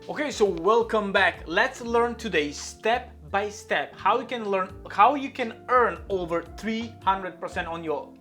Okay, so welcome back. Let's learn today step by step how you can earn over 300% on your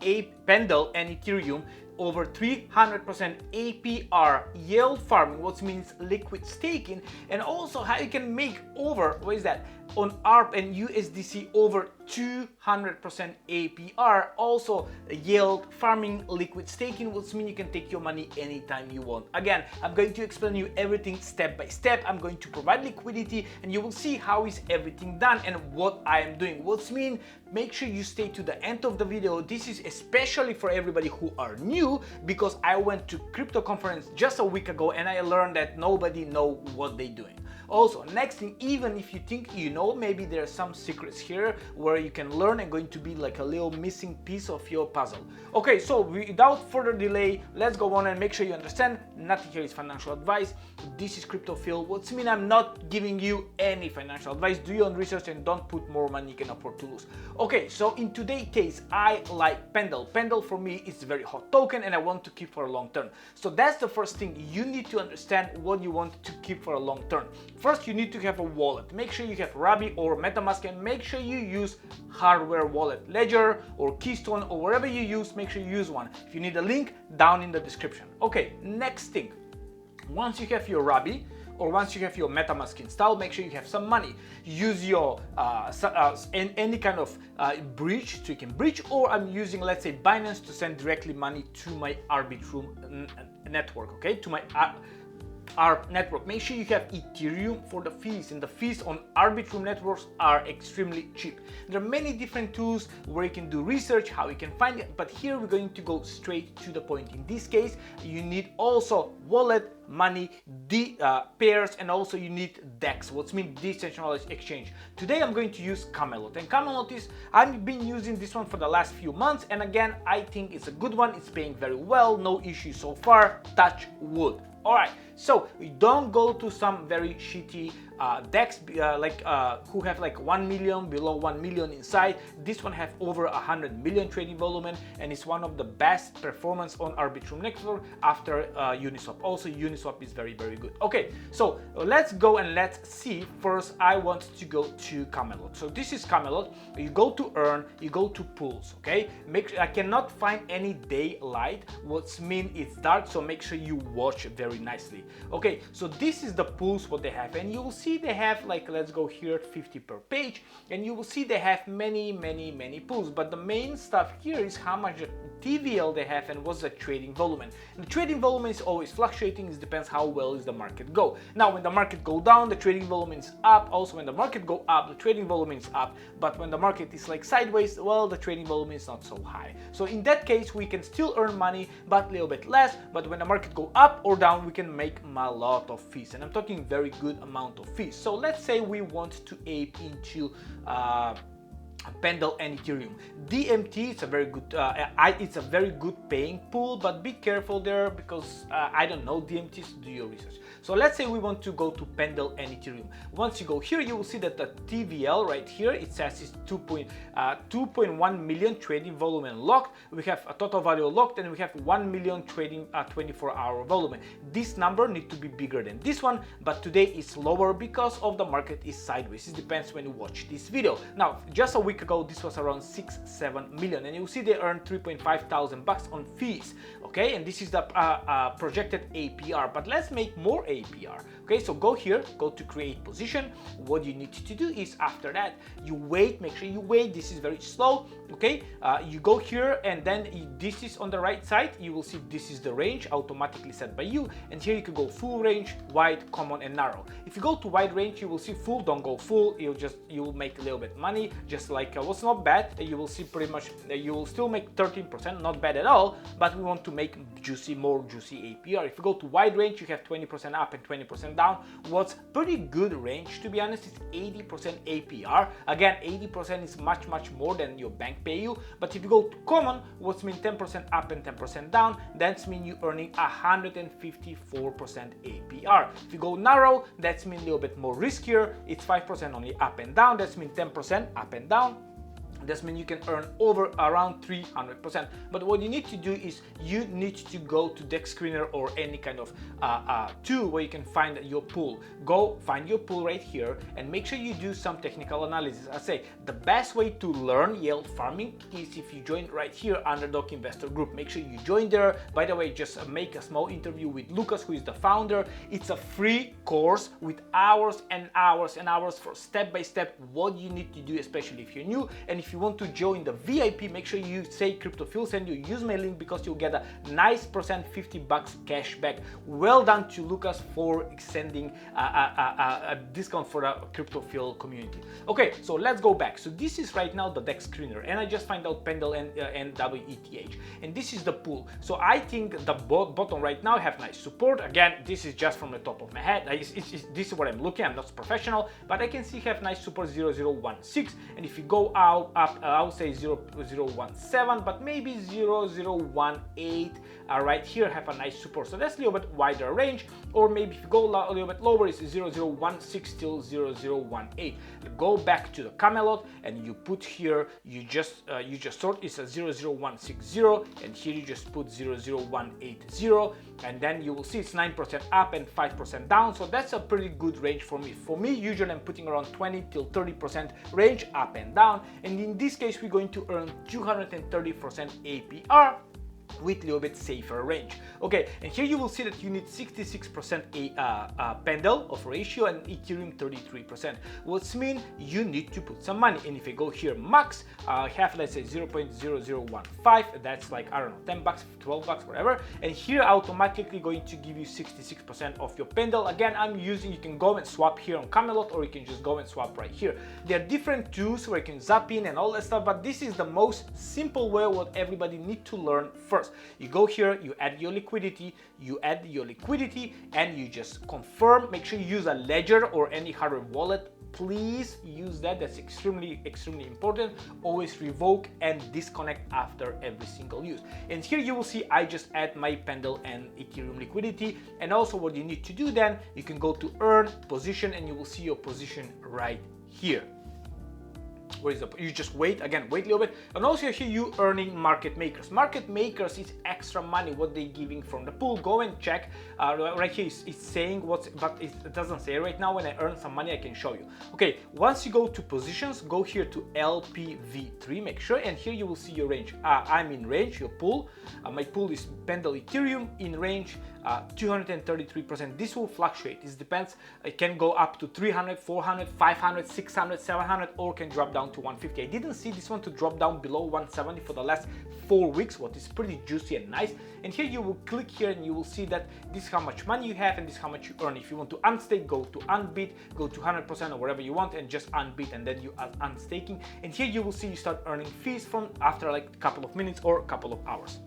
Pendle and Ethereum, over 300% APR yield farming, which means liquid staking, and also how you can make over, what is that, on ARB and USDC over 200% APR, also yield farming, liquid staking, which means you can take your money anytime you want. Again, I'm going to explain you everything step by step. I'm going to provide liquidity and you will see how is everything done and what I am doing, which means make sure you stay to the end of the video. This is especially for everybody who are new, because I went to crypto conference just a week ago and I learned that nobody know what they're doing. Also, next thing, even if you think you know, maybe there are some secrets here where you can learn and going to be like a little missing piece of your puzzle. Okay, so without further delay, let's go on and make sure you understand nothing here is financial advice. This is crypto field, which means I'm not giving you any financial advice. Do your own research and don't put more money you can afford to lose. Okay, so in today's case, I like Pendle. Pendle for me is a very hot token and I want to keep for a long term. So that's the first thing. You need to understand what you want to keep for a long term. First, you need to have a wallet. Make sure you have Rabi or MetaMask and make sure you use hardware wallet, Ledger or Keystone or whatever you use, make sure you use one. If you need a link, down in the description. Okay, next thing. Once you have your Rabi or once you have your MetaMask installed, make sure you have some money. Use your any kind of bridge, so you can bridge, or I'm using, let's say, Binance to send directly money to my Arbitrum network, okay, to my ARB network. Make sure you have Ethereum for the fees, and the fees on Arbitrum networks are extremely cheap. There are many different tools where you can do research, how you can find it, but here we're going to go straight to the point. In this case, you need also wallet, money, pairs, and also you need DEX, which means decentralized exchange. Today I'm going to use Camelot, and Camelot is, I've been using this one for the last few months, and again, I think it's a good one. It's paying very well, no issues so far, touch wood. Alright, so we don't go to some very shitty DEX who have like 1 million, below 1 million inside. This one have over 100 million trading volume and it's one of the best performance on Arbitrum network after Uniswap. Also Uniswap is very, very good. Okay, so let's go and let's see. First, I want to go to Camelot. So this is Camelot. You go to earn, you go to pools, okay? I cannot find any daylight, which means it's dark, so make sure you watch very nicely. Okay, so this is the pools what they have, and you will see they have, like, let's go here at 50 per page, and you will see they have many pools, but the main stuff here is how much TVL they have and what's the trading volume. And the trading volume is always fluctuating. It depends how well is the market go. Now when the market go down, the trading volume is up. Also when the market go up, the trading volume is up. But when the market is like sideways, well, the trading volume is not so high. So in that case, we can still earn money, but a little bit less. But when the market go up or down, we can make a lot of fees, and I'm talking very good amount of fees. So let's say we want to ape into Pendle and Ethereum. DMT, it's a very good it's a very good paying pool, but be careful there because I don't know DMTs. Do your research. So let's say we want to go to Pendle and Ethereum. Once you go here, you will see that the TVL right here, it says it's 2.1 million trading volume and locked. We have a total value locked, and we have 1 million trading 24-hour volume. This number needs to be bigger than this one, but today it's lower because of the market is sideways. It depends when you watch this video. Now, just a week ago, this was around 6-7 million, and you see they earned 3.5 thousand bucks on fees. Okay, and this is the projected APR, but let's make more APR. Okay, so go here, go to create position. What you need to do is after that, you wait, make sure you wait. This is very slow. Okay, you go here, and then this is on the right side. You will see this is the range automatically set by you, and here you can go full range, wide, common, and narrow. If you go to wide range, you will see full. Don't go full. You will make a little bit money, just like what's not bad. You will see pretty much you will still make 13%, not bad at all. But we want to make more juicy APR. If you go to wide range, you have 20% up and 20% down. What's pretty good range, to be honest, is 80% APR. Again, 80% is much more than your bank pay you. But if you go to common, what's mean 10% up and 10% down, that's mean you earning 154% APR. If you go narrow, that's mean a little bit more riskier. It's 5% only up and down. That's mean 10% up and down. This means you can earn over around 300%. But what you need to do is you need to go to Dex Screener or any kind of tool where you can find your pool. Go find your pool right here and make sure you do some technical analysis. I say the best way to learn yield farming is if you join right here, Underdog Investor Group. Make sure you join there. By the way, just make a small interview with Lucas, who is the founder. It's a free course with hours and hours and hours for step by step what you need to do, especially if you're new. And if you want to join the VIP, make sure you say CryptoPhil, and you use my link because you'll get a nice percent, $50 cash back. Well done to Lucas for extending a discount for the CryptoPhil community. Okay, so let's go back. So this is right now the Dex Screener, and I just find out Pendle and WETH, and this is the pool. So I think the bottom right now have nice support. Again, this is just from the top of my head. This is what I'm looking. I'm not professional, but I can see have nice support 0016, and if you go out up, I would say 0017, but maybe 0018 right here have a nice support. So that's a little bit wider range, or maybe if you go a little bit lower, it's 0016 till 0018. Go back to the Camelot and you put here, you just sort, it's a 00160, and here you just put 00180, and then you will see it's 9% up and 5% down. So that's a pretty good range for me. For me, usually I'm putting around 20 till 30% range up and down, and in this case we're going to earn 230% APR with a little bit safer range. Okay, and here you will see that you need 66% Pendle of ratio and Ethereum 33%, which means you need to put some money. And if I go here max, have let's say 0.0015, that's like, I don't know, 10 bucks, 12 bucks, whatever, and here automatically going to give you 66% of your Pendle. Again, I'm using, you can go and swap here on Camelot, or you can just go and swap right here. There are different tools where you can zap in and all that stuff, but this is the most simple way what everybody need to learn first. You go here, you add your liquidity, and you just confirm. Make sure you use a ledger or any hardware wallet. Please use that. That's extremely important. Always revoke and disconnect after every single use. And here you will see I just add my Pendle and Ethereum liquidity. And also what you need to do then, you can go to earn position, and you will see your position right here. Where is the, you just wait a little bit. And also here you earning market makers. Market makers is extra money what they giving from the pool. Go and check right here. It's saying what's, but it doesn't say right now. When I earn some money I can show you. Okay, once you go to positions, go here to LPV3, make sure, and here you will see your range. I'm in range, your pool. My pool is Pendle Ethereum in range 233%. This will fluctuate. It depends. It can go up to 300, 400, 500, 600, 700, or can drop down to 150. I didn't see this one to drop down below 170 for the last 4 weeks, what is pretty juicy and nice. And here you will click here and you will see that this is how much money you have and this is how much you earn. If you want to unstake, go to unbid, go to 100% or whatever you want, and just unbid, and then you add unstaking. And here you will see you start earning fees from after like a couple of minutes or a couple of hours.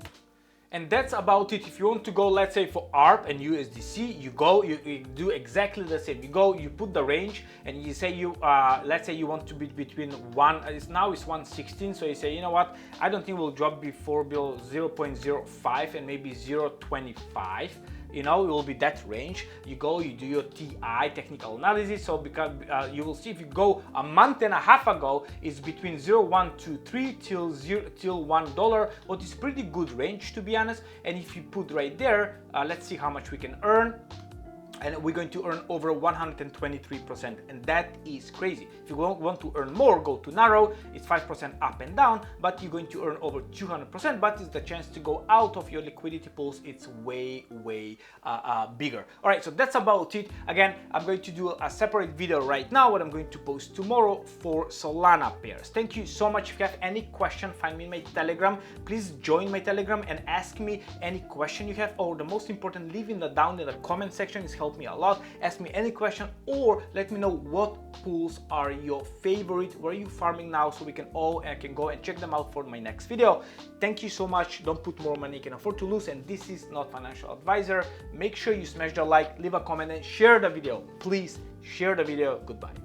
And that's about it. If you want to go, let's say for ARB and USDC, you go, you do exactly the same. You go, you put the range, and you say you, let's say you want to be between now it's 116. So you say, you know what, I don't think we'll drop below 0.05 and maybe 0.25. You know, it will be that range. You go, you do your TI, technical analysis. So because you will see if you go a month and a half ago, it's between 0.123 till $1, what is pretty good range, to be honest. And if you put right there, let's see how much we can earn. And we're going to earn over 123%, and that is crazy. If you want to earn more, go to narrow. It's 5% up and down, but you're going to earn over 200%. But it's the chance to go out of your liquidity pools. It's way bigger. All right, so that's about it. Again, I'm going to do a separate video right now, what I'm going to post tomorrow for Solana pairs. Thank you so much. If you have any question, find me in my Telegram. Please join my Telegram and ask me any question you have, or the most important, leave in down in the comment section. It's helped me a lot. Ask me any question, or let me know what pools are your favorite, where are you farming now, so we can I can go and check them out for my next video. Thank you so much. Don't put more money you can afford to lose, and this is not financial advisor. Make sure you smash the like, leave a comment, and share the video. Please share the video. Goodbye.